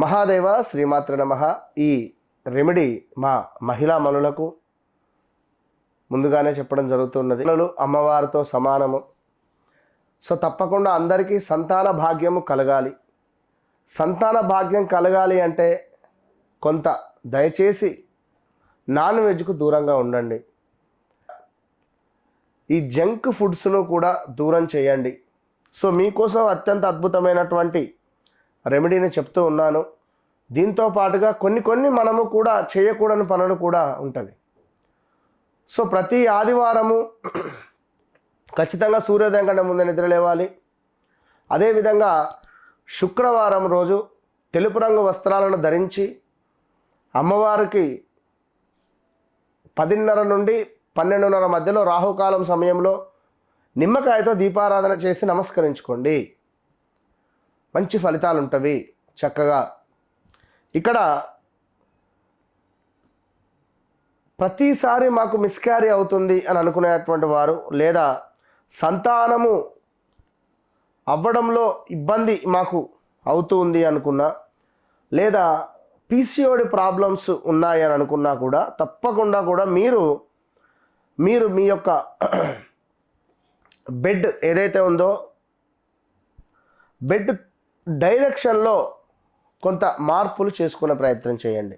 మహాదేవ శ్రీమాత్ర నమః. ఈ రెమెడీ మా మహిళా మనులకు ముందుగానే చెప్పడం జరుగుతున్నది. మనులు అమ్మవారితో సమానము. సో తప్పకుండా అందరికీ సంతాన భాగ్యము కలగాలి. సంతాన భాగ్యం కలగాలి అంటే కొంత దయచేసి నాన్ వెజ్కు దూరంగా ఉండండి. ఈ జంక్ ఫుడ్స్ను కూడా దూరం చేయండి. సో మీకోసం అత్యంత అద్భుతమైనటువంటి రెమెడీని చెప్తూ ఉన్నాను. దీంతో పాటుగా కొన్ని మనము కూడా చేయకూడని పనులు కూడా ఉంటుంది. సో ప్రతి ఆదివారము ఖచ్చితంగా సూర్యోదయం కంటే ముందే నిద్ర లేవాలి. అదేవిధంగా శుక్రవారం రోజు తెలుపు రంగు వస్త్రాలను ధరించి అమ్మవారికి 10:30 నుండి 12:30 మధ్యలో రాహుకాలం సమయంలో నిమ్మకాయతో దీపారాధన చేసి నమస్కరించుకోండి. మంచి ఫలితాలు ఉంటవి. చక్కగా ఇక్కడ ప్రతిసారి మాకు మిస్క్యారీ అవుతుంది అని అనుకునేటువంటి వారు, లేదా సంతానము అవ్వడంలో ఇబ్బంది మాకు అవుతుంది అనుకున్నా, లేదా పీసీఓడి ప్రాబ్లమ్స్ ఉన్నాయి అని అనుకున్నా కూడా తప్పకుండా కూడా మీరు మీ యొక్క బెడ్ ఏదైతే ఉందో బెడ్ డైరెక్షన్లో కొంత మార్పులు చేసుకునే ప్రయత్నం చేయండి.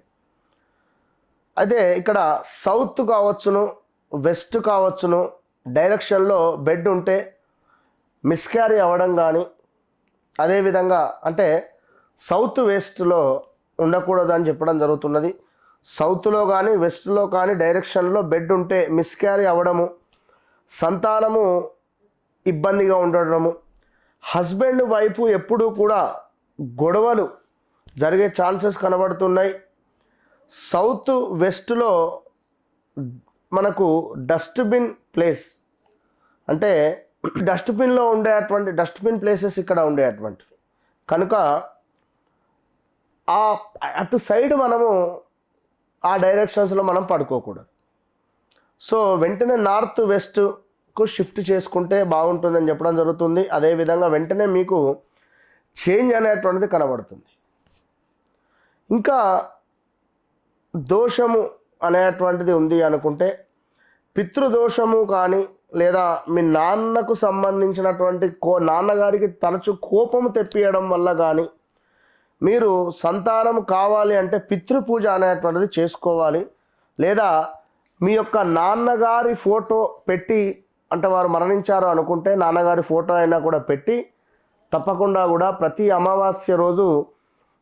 అదే ఇక్కడ సౌత్ కావచ్చును, వెస్ట్ కావచ్చును డైరెక్షన్లో బెడ్ ఉంటే మిస్క్యారీ అవ్వడం కానీ, అదేవిధంగా అంటే సౌత్ వెస్ట్లో ఉండకూడదని చెప్పడం జరుగుతున్నది. సౌత్లో కానీ వెస్ట్లో కానీ డైరెక్షన్లో బెడ్ ఉంటే మిస్క్యారీ అవ్వడము, సంతానము ఇబ్బందిగా ఉండడము, హస్బెండ్ వైపు ఎప్పుడూ కూడా గొడవలు జరిగే ఛాన్సెస్ కనబడుతున్నాయి. సౌత్ వెస్ట్లో మనకు డస్ట్బిన్ ప్లేస్ అంటే డస్ట్బిన్లో ఉండేటువంటి డస్ట్బిన్ ప్లేసెస్ ఇక్కడ ఉండేటువంటివి కనుక అటు సైడ్ మనము ఆ డైరెక్షన్స్లో మనం పడుకోకూడదు. సో వెంటనే నార్త్ వెస్ట్కు షిఫ్ట్ చేసుకుంటే బాగుంటుందని చెప్పడం జరుగుతుంది. అదేవిధంగా వెంటనే మీకు చేంజ్ అనేటువంటిది కనబడుతుంది. ఇంకా దోషము అనేటువంటిది ఉంది అనుకుంటే పితృదోషము కానీ, లేదా మీ నాన్నకు సంబంధించినటువంటి నాన్నగారికి తరచు కోపము తెప్పియడం వల్ల కానీ మీరు సంతానం కావాలి అంటే పితృపూజ అనేటువంటిది చేసుకోవాలి. లేదా మీ యొక్క నాన్నగారి ఫోటో పెట్టి, అంటే వారు మరణించారు అనుకుంటే నాన్నగారి ఫోటో అయినా కూడా పెట్టి తప్పకుండా కూడా ప్రతి అమావాస్య రోజు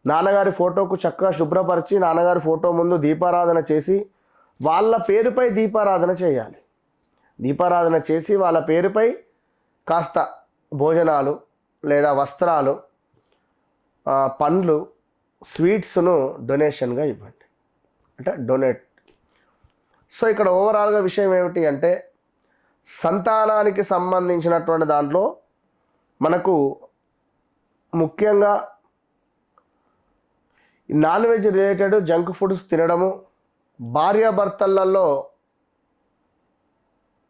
నాన్నగారి ఫోటోకు చక్కగా శుభ్రపరిచి నాన్నగారి ఫోటో ముందు దీపారాధన చేసి వాళ్ళ పేరుపై దీపారాధన చేయాలి. దీపారాధన చేసి వాళ్ళ పేరుపై కాస్త భోజనాలు లేదా వస్త్రాలు, పండ్లు, స్వీట్స్ను డొనేషన్గా ఇవ్వండి, అంటే డొనేట్. సో ఇక్కడ ఓవరాల్గా విషయం ఏమిటి అంటే సంతానానికి సంబంధించినటువంటి దాంట్లో మనకు ముఖ్యంగా non veg related junk foods తినడము, భార్యాభర్తలలో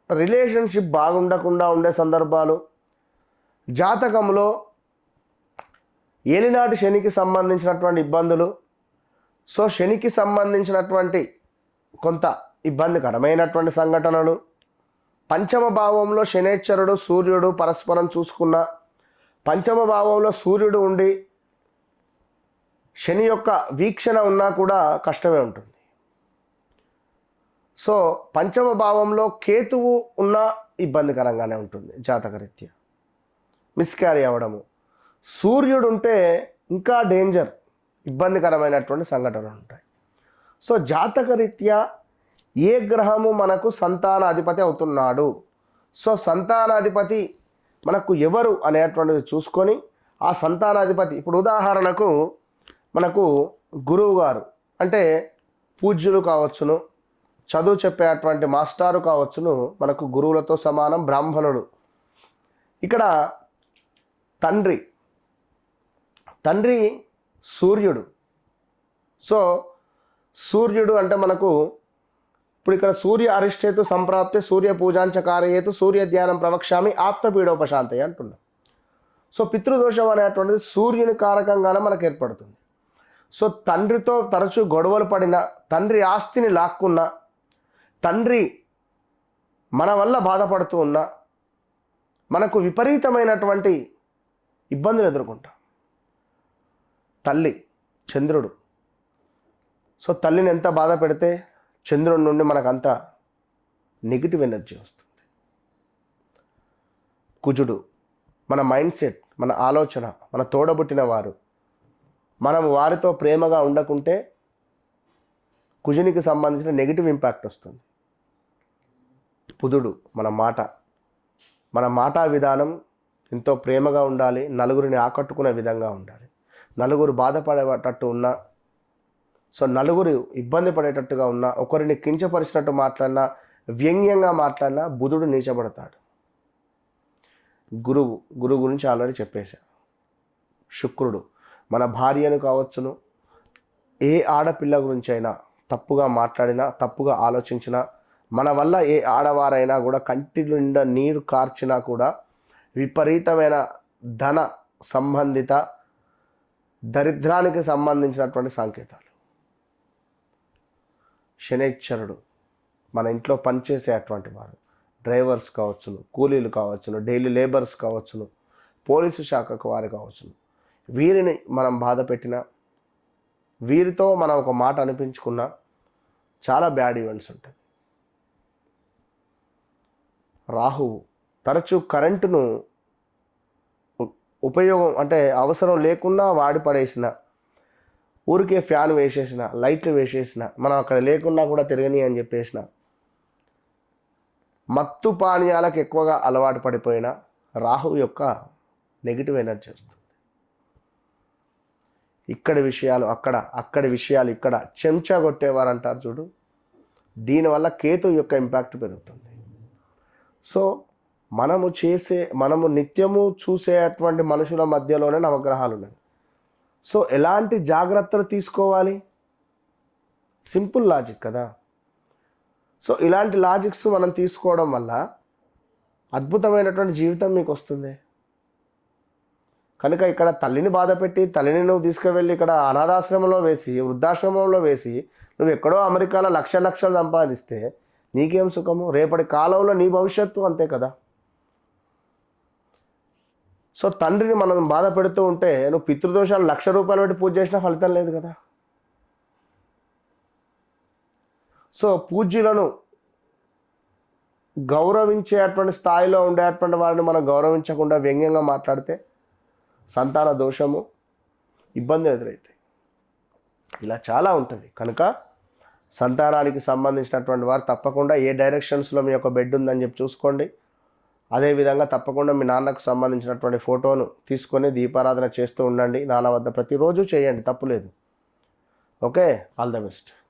రిలేషన్షిప్ బాగుండకుండా ఉండే సందర్భాలు, జాతకంలో ఏలినాటి శనికి సంబంధించినటువంటి ఇబ్బందులు, సో శనికి సంబంధించినటువంటి కొంత ఇబ్బందికరమైనటువంటి సంఘటనలు, పంచమ భావంలో శనేశ్వరుడు సూర్యుడు పరస్పరం చూసుకున్న, పంచమ భావంలో సూర్యుడు ఉండి శని యొక్క వీక్షణ ఉన్నా కూడా కష్టమే ఉంటుంది. సో పంచమ భావంలో కేతువు ఉన్నా ఇబ్బందికరంగానే ఉంటుంది జాతకరీత్యా, మిస్క్యారీ అవ్వడము. సూర్యుడు ఉంటే ఇంకా డేంజర్, ఇబ్బందికరమైనటువంటి సంఘటనలు ఉంటాయి. సో జాతకరీత్యా ఏ గ్రహము మనకు సంతానాధిపతి అవుతున్నాడు, సో సంతానాధిపతి మనకు ఎవరు అనేటువంటిది చూసుకొని ఆ సంతానాధిపతి, ఇప్పుడు ఉదాహరణకు మనకు గురువు గారు అంటే పూజ్యులు కావచ్చును, చదువు చెప్పేటువంటి మాస్టారు కావచ్చును, మనకు గురువులతో సమానం బ్రాహ్మణుడు. ఇక్కడ తండ్రి సూర్యుడు. సో సూర్యుడు అంటే మనకు ఇప్పుడు ఇక్కడ సూర్య అరిష్టేతు సంప్రాప్తే సూర్య పూజాంచకారయేతు సూర్య ధ్యానం ప్రవక్ష్యామి ఆప్తపీడోపశాంతయ అంటున్నాం. సో పితృదోషం అనేటువంటిది సూర్యుని కారకంగానే మనకు ఏర్పడుతుంది. సో తండ్రితో తరచూ గొడవలు పడిన, తండ్రి ఆస్తిని లాక్కున్న, తండ్రి మన వల్ల బాధపడుతూ ఉన్నా మనకు విపరీతమైనటువంటి ఇబ్బందులు ఎదుర్కొంటాం. తల్లి చంద్రుడు. సో తల్లిని ఎంత బాధ పెడితే చంద్రుడి నుండి మనకంత నెగిటివ్ ఎనర్జీ వస్తుంది. కుజుడు మన మైండ్ సెట్, మన ఆలోచన, మన తోడబుట్టిన వారు, మనం వారితో ప్రేమగా ఉండకుంటే కుజునికి సంబంధించిన నెగిటివ్ ఇంపాక్ట్ వస్తుంది. బుధుడు మన మాటా విధానం ఎంతో ప్రేమగా ఉండాలి, నలుగురిని ఆకట్టుకునే విధంగా ఉండాలి. నలుగురు బాధపడేటట్టు ఉన్నా, సో నలుగురు ఇబ్బంది పడేటట్టుగా ఉన్నా, ఒకరిని కించపరిచినట్టు మాట్లాడినా, వ్యంగ్యంగా మాట్లాడినా బుధుడు నీచబడతాడు. గురువు గురించి ఆల్రెడీ చెప్పేశా. శుక్రుడు మన భార్యను కావచ్చును, ఏ ఆడపిల్ల గురించి అయినా తప్పుగా మాట్లాడినా, తప్పుగా ఆలోచించినా, మన వల్ల ఏ ఆడవారైనా కూడా కంటి నిండా నీరు కార్చినా కూడా విపరీతమైన ధన సంబంధిత దరిద్రానికి సంబంధించినటువంటి సంకేతాలు. శనైశ్చరుడు మన ఇంట్లో పనిచేసే అటువంటి వారు, డ్రైవర్స్ కావచ్చును, కూలీలు కావచ్చును, డైలీ లేబర్స్ కావచ్చును, పోలీసు శాఖకు వారు కావచ్చును, వీరిని మనం బాధ పెట్టినా, వీరితో మనం ఒక మాట అనిపించుకున్నా చాలా బ్యాడ్ ఈవెంట్స్ ఉంటాయి. రాహువు తరచూ కరెంటును ఉపయోగం అంటే అవసరం లేకున్నా వాడి పడేసిన, ఊరికే ఫ్యాన్ వేసేసిన, లైట్లు వేసేసిన, మనం అక్కడ లేకున్నా కూడా తిరగని అని చెప్పేసిన, మత్తు పానీయాలకు ఎక్కువగా అలవాటు పడిపోయిన రాహువు యొక్క నెగిటివ్ ఎనర్జీ వస్తుంది. ఇక్కడి విషయాలు అక్కడ, అక్కడి విషయాలు ఇక్కడ, చెంచా కొట్టేవారు అంటారు చూడు, దీనివల్ల కేతు యొక్క ఇంపాక్ట్ పెరుగుతుంది. సో మనము నిత్యము చూసేటువంటి మనుషుల మధ్యలోనే నవగ్రహాలు ఉన్నాయి. సో ఎలాంటి జాగ్రత్తలు తీసుకోవాలి? సింపుల్ లాజిక్ కదా. సో ఇలాంటి లాజిక్స్ మనం తీసుకోవడం వల్ల అద్భుతమైనటువంటి జీవితం మీకు వస్తుంది. కనుక ఇక్కడ తల్లిని బాధ పెట్టి, తల్లిని నువ్వు తీసుకువెళ్ళి ఇక్కడ అనాథాశ్రమంలో వేసి, వృద్ధాశ్రమంలో వేసి, నువ్వు ఎక్కడో అమెరికాలో లక్షలు సంపాదిస్తే నీకేం సుఖము? రేపటి కాలంలో నీ భవిష్యత్తు అంతే కదా. సో తండ్రిని మనం బాధ పెడుతూ ఉంటే నువ్వు పితృదోషాలు ₹1,00,000 పెట్టి పూజ చేసినా ఫలితం లేదు కదా. సో పూజ్యులను గౌరవించేటువంటి స్థాయిలో ఉండేటువంటి వారిని మనం గౌరవించకుండా వ్యంగ్యంగా మాట్లాడితే సంతాన దోషము, ఇబ్బంది ఎదురవుతాయి. ఇలా చాలా ఉంటుంది. కనుక సంతానానికి సంబంధించినటువంటి వారు తప్పకుండా ఏ డైరెక్షన్స్లో మీ యొక్క బెడ్ ఉందని చెప్పి చూసుకోండి. అదేవిధంగా తప్పకుండా మీ నాన్నకు సంబంధించినటువంటి ఫోటోను తీసుకొని దీపారాధన చేస్తూ ఉండండి. నాన్న వద్ద ప్రతిరోజు చేయండి, తప్పులేదు. Okay, all the best.